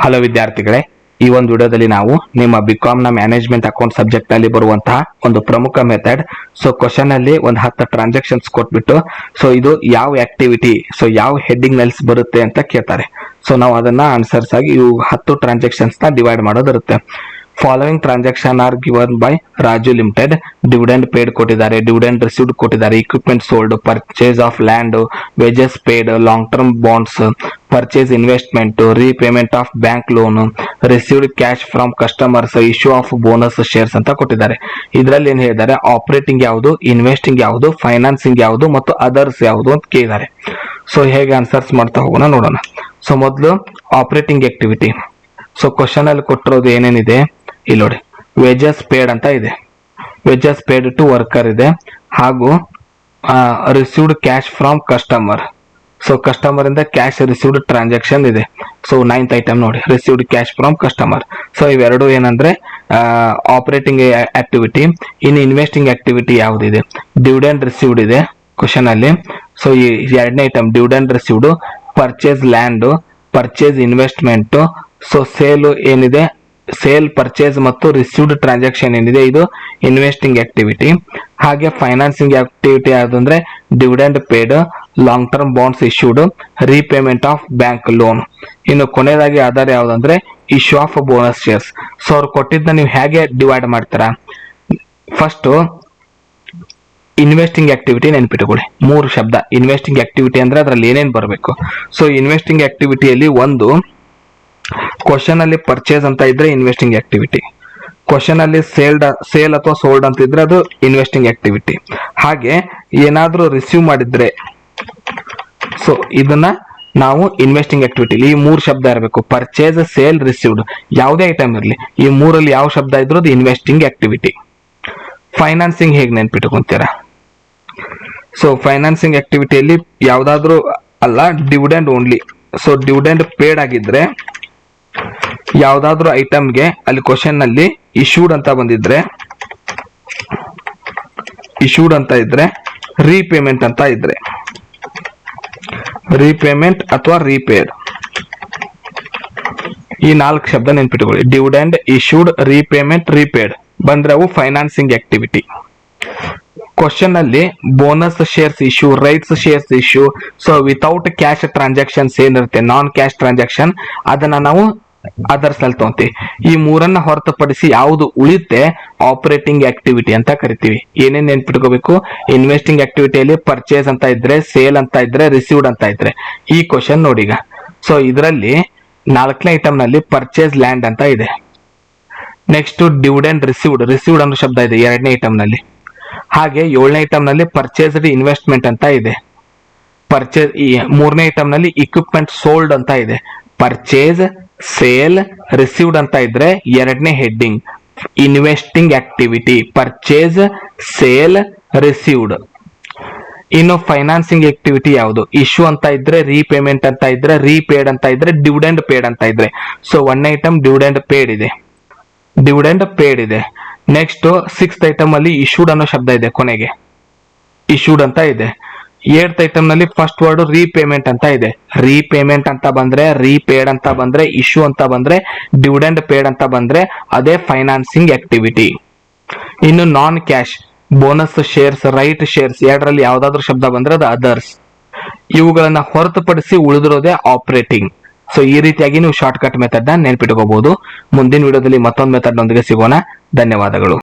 Hello ವಿದ್ಯಾರ್ಥಿಗಳೇ, ಈ ಒಂದು ವಿಡಿಯೋದಲ್ಲಿ ನಾವು ನಿಮ್ಮ ಬಿಕಾಮ್ ನ ಮ್ಯಾನೇಜ್ಮೆಂಟ್ ಅಕೌಂಟ್ ಸಬ್ಜೆಕ್ಟ್ ನಲ್ಲಿ ಬರುವಂತಹ ಒಂದು ಪ್ರಮುಖ ಮೆಥಡ್. ಕ್ವಶನ್ ಅಲ್ಲಿ ಒಂದು 10 ಟ್ರಾನ್ಸಾಕ್ಷನ್ಸ್ ಕೊಟ್ಬಿಟ್ಟು ಇದು ಯಾವ ಆಕ್ಟಿವಿಟಿ, ಯಾವ ಹೆಡ್ಡಿಂಗ್ ನಲ್ಲಿ ಬರುತ್ತೆ ಅಂತ ಕೇಳ್ತಾರೆ. ನಾವು ಅದನ್ನ ಆನ್ಸರ್ಸ್ ಆಗಿ ಇವು 10 ಟ್ರಾನ್ಸಾಕ್ಷನ್ಸ್ ನ ಡಿವೈಡ್ ಮಾಡೋದಿರುತ್ತೆ. Following transaction are given by Raju limited. Dividend paid ಕೊಟ್ಟಿದ್ದಾರೆ, ಡಿವಿಡೆಂಡ್ ರಿಸೀವ್ಡ್ ಕೊಟ್ಟಿದ್ದಾರೆ, equipment sold, purchase of land, wages paid, long term bonds, purchase investment, repayment of bank loan, received cash from customers, issue of bonus shares ಅಂತ ಕೊಟ್ಟಿದ್ದಾರೆ. ಇದರಲ್ಲಿ ಏನ್ ಹೇಳಿದ್ದಾರೆ, operating ಯಾವುದು, investing ಯಾವುದು, financing ಯಾವುದು ಮತ್ತು ಅದರ್ಸ್ ಯಾವುದು ಅಂತ ಕೇಳಿದ್ದಾರೆ. ಹೇಗೆ ಆನ್ಸರ್ಸ್ ಮಾಡ್ತಾ ಹೋಗೋಣ ನೋಡೋಣ. ಮೊದಲು ಆಪರೇಟಿಂಗ್ ಆಕ್ಟಿವಿಟಿ. ಕ್ವಶನ್ ಅಲ್ಲಿ ಕೊಟ್ಟಿರೋದು ಏನೇನಿದೆ ಇಲ್ಲಿ ನೋಡಿ. ವೇಜಸ್ ಪೇಡ್ ಅಂತ ಇದೆ, ವೇಜಸ್ ಪೇಡ್ ಟು ವರ್ಕರ್ ಇದೆ, ಹಾಗೂ received cash from customer. Customer ಇಂದ ಕ್ಯಾಶ್ ರಿಸೀವ್ಡ್ ಟ್ರಾನ್ಸಾಕ್ಷನ್ ಇದೆ. 9th ಐಟಮ್ ನೋಡಿ, ರಿಸೀವ್ಡ್ ಕ್ಯಾಶ್ ಫ್ರಮ್ ಕಸ್ಟಮರ್. ಇವೆರಡು ಏನಂದ್ರೆ ಆಪರೇಟಿಂಗ್ ಆಕ್ಟಿವಿಟಿ. ಇನ್ನು ಇನ್ವೆಸ್ಟಿಂಗ್ ಆಕ್ಟಿವಿಟಿ ಯಾವ್ದಿದೆ, ಡಿವಿಡೆಂಡ್ ರಿಸೀವ್ಡ್ ಇದೆ ಕ್ವಶನ್ ಅಲ್ಲಿ. ಈ 2ನೇ item dividend received, purchase land, purchase investment. Sale ಏನಿದೆ, ಸೇಲ್, ಪರ್ಚೇಸ್ ಮತ್ತು ರಿಸೀವ್ಡ್ ಟ್ರಾನ್ಸಾಕ್ಷನ್ ಏನಿದೆ ಇದು ಇನ್ವೆಸ್ಟಿಂಗ್ ಆಕ್ಟಿವಿಟಿ. ಹಾಗೆ ಫೈನಾನ್ಸಿಂಗ್ ಆಕ್ಟಿವಿಟಿ ಯಾವ್ದಂದ್ರೆ dividend paid, long term bonds issued, repayment of bank loan. ಇನ್ನು ಕೊನೆಯದಾಗಿ ಅದರ್ ಯಾವ್ದಂದ್ರೆ ಇಶ್ಯೂ ಆಫ್ ಬೋನಸ್ ಶೇರ್ಸ್. ಅವ್ರು ಕೊಟ್ಟಿದ್ದ ನೀವು ಹೇಗೆ ಡಿವೈಡ್ ಮಾಡ್ತೀರಾ, ಫಸ್ಟ್ ಇನ್ವೆಸ್ಟಿಂಗ್ ಆಕ್ಟಿವಿಟಿ ನೆನ್ಪಿಟ್ಕೊಳ್ಳಿ. 3 ಶಬ್ದ ಇನ್ವೆಸ್ಟಿಂಗ್ ಆಕ್ಟಿವಿಟಿ ಅಂದ್ರೆ ಅದ್ರಲ್ಲಿ ಏನೇನ್ ಬರಬೇಕು. ಇನ್ವೆಸ್ಟಿಂಗ್ ಆಕ್ಟಿವಿಟಿಯಲ್ಲಿ ಒಂದು, ಕ್ವಶನ್ ಅಲ್ಲಿ ಪರ್ಚೇಸ್ ಅಂತ ಇದ್ರೆ ಇನ್ವೆಸ್ಟಿಂಗ್ ಆಕ್ಟಿವಿಟಿ, ಕ್ವಶನ್ ಅಲ್ಲಿ ಸೇಲ್ ಅಥವಾ ಸೋಲ್ಡ್ ಅಂತ ಇದ್ರೆ ಅದು ಇನ್ವೆಸ್ಟಿಂಗ್ ಆಕ್ಟಿವಿಟಿ. ಹಾಗೆ ಏನಾದ್ರೂ ರಿಸೀವ್ ಮಾಡಿದ್ರೆ ಇದನ್ನ ನಾವು ಇನ್ವೆಸ್ಟಿಂಗ್ ಆಕ್ಟಿವಿಟಿ. ಈ 3 ಶಬ್ದ ಇರಬೇಕು, ಪರ್ಚೇಸ್, ಸೇಲ್, ರಿಸೀವ್ಡ್. ಯಾವುದೇ ಐಟಮ್ ಇರಲಿ, ಈ 3ರಲ್ಲಿ ಯಾವ ಶಬ್ದ ಇದ್ರೂ ಅದು ಇನ್ವೆಸ್ಟಿಂಗ್ ಆಕ್ಟಿವಿಟಿ. ಫೈನಾನ್ಸಿಂಗ್ ಹೇಗೆ ನೆನ್ಪಿಟ್ಕೊಂತೀರಾ, ಫೈನಾನ್ಸಿಂಗ್ ಆಕ್ಟಿವಿಟಿಯಲ್ಲಿ ಯಾವ್ದಾದ್ರು ಅಲ್ಲ, ಡಿವಿಡೆಂಡ್ ಓನ್ಲಿ. ಡಿವಿಡೆಂಡ್ ಪೇಡ್ ಆಗಿದ್ರೆ ಯಾವ್ದಾದ್ರು ಐಟಮ್ಗೆ ಅಲ್ಲಿ ಕ್ವಶನ್ ನಲ್ಲಿ ಇಶ್ಯೂಡ್ ಅಂತ ಬಂದಿದ್ರೆ, ಇಶ್ಯೂಡ್ ಅಂತ ಇದ್ರೆ, ರೀಪೇಮೆಂಟ್ ಅಂತ ಇದ್ರೆ, ರೀಪೇಮೆಂಟ್ ಅಥವಾ ರೀಪೇಡ್, ಈ 4 ಶಬ್ದ ನೆನ್ಪಿಟ್ಕೊಳ್ಳಿ. ಡಿವಿಡೆಂಡ್, ಇಶ್ಯೂಡ್, ರೀಪೇಮೆಂಟ್, ರೀಪೇಡ್ ಬಂದ್ರೆ ಅವು ಫೈನಾನ್ಸಿಂಗ್ ಆಕ್ಟಿವಿಟಿ. ಕ್ವಶನ್ ಅಲ್ಲಿ bonus shares issue, rights shares issue, without cash transactions ಏನಿರುತ್ತೆ, ನಾನ್ ಕ್ಯಾಶ್ ಟ್ರಾನ್ಸಾಕ್ಷನ್, ಅದನ್ನ ನಾವು ಅದರ್ಸ್ ನಲ್ಲಿ ತಗೊಂತೀವಿ. ಈ 3ನ್ನ ಹೊರತುಪಡಿಸಿ ಯಾವುದು ಉಳಿತೆ ಆಪರೇಟಿಂಗ್ ಆಕ್ಟಿವಿಟಿ ಅಂತ ಕರಿತೀವಿ. ಏನೇನ್ ನೆನ್ಪಿಟ್ಕೋಬೇಕು, ಇನ್ವೆಸ್ಟಿಂಗ್ ಆಕ್ಟಿವಿಟಿಯಲ್ಲಿ ಪರ್ಚೇಸ್ ಅಂತ ಇದ್ರೆ, ಸೇಲ್ ಅಂತ ಇದ್ರೆ, ರಿಸೀವ್ಡ್ ಅಂತ ಇದ್ರೆ. ಈ ಕ್ವಶನ್ ನೋಡಿ ಈಗ. ಇದರಲ್ಲಿ 4ನೇ ಐಟಮ್ ನಲ್ಲಿ ಪರ್ಚೇಸ್ ಲ್ಯಾಂಡ್ ಅಂತ ಇದೆ. ನೆಕ್ಸ್ಟ್ ಡಿವಿಡೆಂಡ್ ರಿಸೀವ್ಡ್, ರಿಸೀವ್ಡ್ ಅನ್ನೋ ಶಬ್ದ ಇದೆ 2ನೇ ಐಟಮ್ ನಲ್ಲಿ. ಹಾಗೆ 7ನೇ ಐಟಮ್ ನಲ್ಲಿ ಪರ್ಚೇಸ್ಡ್ ಇನ್ವೆಸ್ಟ್ಮೆಂಟ್ ಅಂತ ಇದೆ. ಪರ್ಚೇಸ್, ಈ 3ನೇ ಐಟಮ್ ನಲ್ಲಿ ಇಕ್ವಿಪ್ಮೆಂಟ್ ಸೋಲ್ಡ್ ಅಂತ ಇದೆ. ಪರ್ಚೇಸ್, ಸೇಲ್, ರಿಸೀವ್ಡ್ ಅಂತ ಇದ್ರೆ 2ನೇ heading investing activity, purchase, sale, received. ಇನ್ನು ಫೈನಾನ್ಸಿಂಗ್ ಆಕ್ಟಿವಿಟಿ ಯಾವುದು, ಇಶ್ಯೂ ಅಂತ ಇದ್ರೆ, ರೀಪೇಮೆಂಟ್ ಅಂತ ಇದ್ರೆ, ರೀಪೇಡ್ ಅಂತ ಇದ್ರೆ, ಡಿವಿಡೆಂಡ್ ಪೇಡ್ ಅಂತ ಇದ್ರೆ. 1ನೇ ಐಟಮ್ ಡಿವಿಡೆಂಡ್ ಪೇಡ್ ಇದೆ, ಡಿವಿಡೆಂಡ್ ಪೇಡ್ ಇದೆ. ನೆಕ್ಸ್ಟ್ 6th ಐಟಮ್ ಅಲ್ಲಿ ಇಶ್ಯೂಡ್ ಅನ್ನೋ ಶಬ್ದ ಇದೆ, ಕೊನೆಗೆ ಇಶ್ಯೂಡ್ ಅಂತ ಇದೆ. 8th ಐಟಮ್ ನಲ್ಲಿ ಫಸ್ಟ್ ವರ್ಡ್ ರೀಪೇಮೆಂಟ್ ಅಂತ ಇದೆ. ರೀಪೇಮೆಂಟ್ ಅಂತ ಬಂದ್ರೆ, ರೀಪೇಡ್ ಅಂತ ಬಂದ್ರೆ, ಇಶ್ಯೂ ಅಂತ ಬಂದ್ರೆ, ಡಿವಿಡೆಂಡ್ ಪೇಡ್ ಅಂತ ಬಂದ್ರೆ ಅದೇ ಫೈನಾನ್ಸಿಂಗ್ ಆಕ್ಟಿವಿಟಿ. ಇನ್ನು non cash, bonus shares, right shares, 2ರಲ್ಲಿ ಯಾವ್ದಾದ್ರು ಶಬ್ದ ಬಂದ್ರೆ ಅದು ಅದರ್ಸ್. ಇವುಗಳನ್ನ ಹೊರತುಪಡಿಸಿ ಉಳಿದಿರೋದೇ ಆಪರೇಟಿಂಗ್. ಈ ರೀತಿಯಾಗಿ ನೀವು ಶಾರ್ಟ್ ಕಟ್ ಮೆಥಡ್ ನ ನೆನ್ಪಿಟ್ಕೋಬಹುದು. ಮುಂದಿನ ವಿಡಿಯೋದಲ್ಲಿ ಮತ್ತೊಂದು ಮೆಥಡ್ ನೊಂದಿಗೆ ಸಿಗೋಣ. ಧನ್ಯವಾದಗಳು.